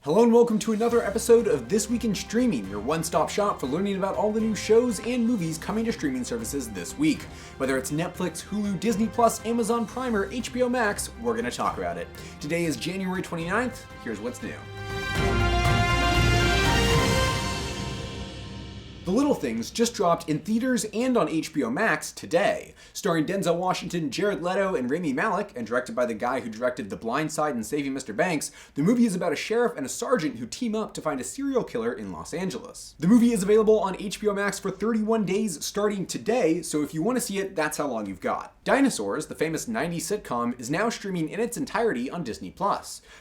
Hello and welcome to another episode of This Week in Streaming, your one-stop shop for learning about all the new shows and movies coming to streaming services this week. Whether it's Netflix, Hulu, Disney+, Amazon Prime, or HBO Max, we're going to talk about it. Today is January 29th. Here's what's new. The Little Things just dropped in theaters and on HBO Max today. Starring Denzel Washington, Jared Leto, and Rami Malek, and directed by the guy who directed The Blind Side and Saving Mr. Banks, the movie is about a sheriff and a sergeant who team up to find a serial killer in Los Angeles. The movie is available on HBO Max for 31 days starting today, so if you want to see it, that's how long you've got. Dinosaurs, the famous 90s sitcom, is now streaming in its entirety on Disney+.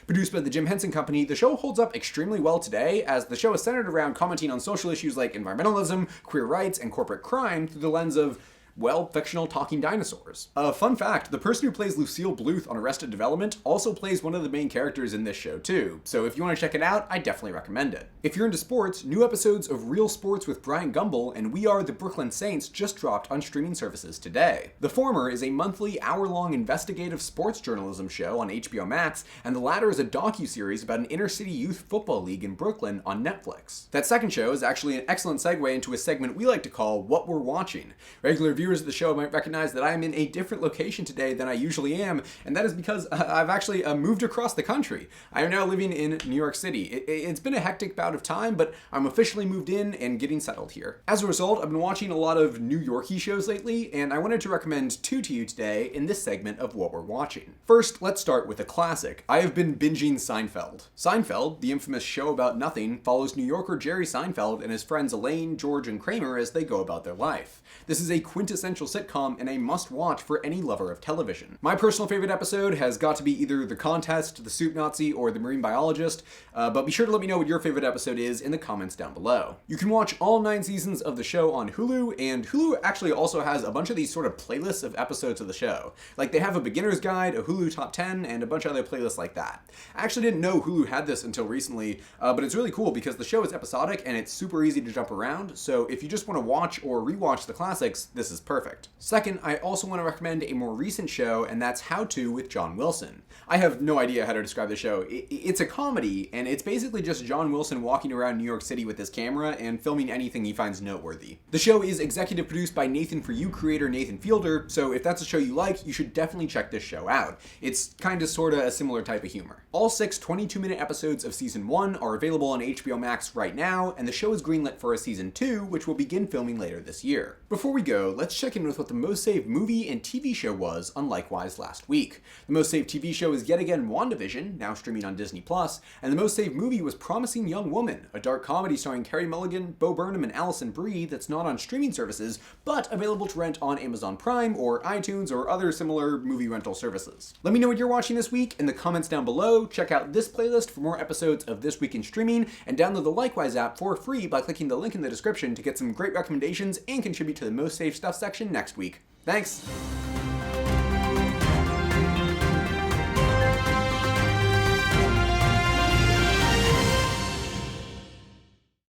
Produced by the Jim Henson Company, the show holds up extremely well today, as the show is centered around commenting on social issues like environmentalism, queer rights, and corporate crime through the lens of, well, fictional talking dinosaurs. A fun fact, the person who plays Lucille Bluth on Arrested Development also plays one of the main characters in this show too, so if you want to check it out, I definitely recommend it. If you're into sports, new episodes of Real Sports with Brian Gumbel and We Are the Brooklyn Saints just dropped on streaming services today. The former is a monthly, hour-long investigative sports journalism show on HBO Max, and the latter is a docu-series about an inner-city youth football league in Brooklyn on Netflix. That second show is actually an excellent segue into a segment we like to call What We're Watching. Regular viewers of the show might recognize that I am in a different location today than I usually am, and that is because I've actually moved across the country. I am now living in New York City. It's been a hectic bout of time, but I'm officially moved in and getting settled here. As a result, I've been watching a lot of New York-y shows lately, and I wanted to recommend two to you today in this segment of What We're Watching. First, let's start with a classic. I have been binging Seinfeld. Seinfeld, the infamous show about nothing, follows New Yorker Jerry Seinfeld and his friends Elaine, George, and Kramer as they go about their life. This is a quintessential sitcom and a must-watch for any lover of television. My personal favorite episode has got to be either The Contest, The Soup Nazi, or The Marine Biologist, but be sure to let me know what your favorite episode is in the comments down below. You can watch all 9 seasons of the show on Hulu, and Hulu actually also has a bunch of these sort of playlists of episodes of the show. Like, they have a beginner's guide, a Hulu top 10, and a bunch of other playlists like that. I actually didn't know Hulu had this until recently, but it's really cool because the show is episodic and it's super easy to jump around, so if you just want to watch or rewatch the classics, this is perfect. Second, I also want to recommend a more recent show, and that's How To with John Wilson. I have no idea how to describe the show. It's a comedy, and it's basically just John Wilson walking around New York City with his camera and filming anything he finds noteworthy. The show is executive produced by Nathan For You creator Nathan Fielder, so if that's a show you like, you should definitely check this show out. It's kinda sorta a similar type of humor. All 6 22-minute episodes of Season 1 are available on HBO Max right now, and the show is greenlit for a Season 2, which will begin filming later this year. Before we go, let's check in with what the most saved movie and TV show was on Likewise last week. The most saved TV show is yet again WandaVision, now streaming on Disney+, and the most saved movie was Promising Young Woman, a dark comedy starring Carey Mulligan, Bo Burnham, and Alison Brie that's not on streaming services, but available to rent on Amazon Prime or iTunes or other similar movie rental services. Let me know what you're watching this week in the comments down below. Check out this playlist for more episodes of This Week in Streaming, and download the Likewise app for free by clicking the link in the description to get some great recommendations and contribute to the most saved stuff section next week. Thanks!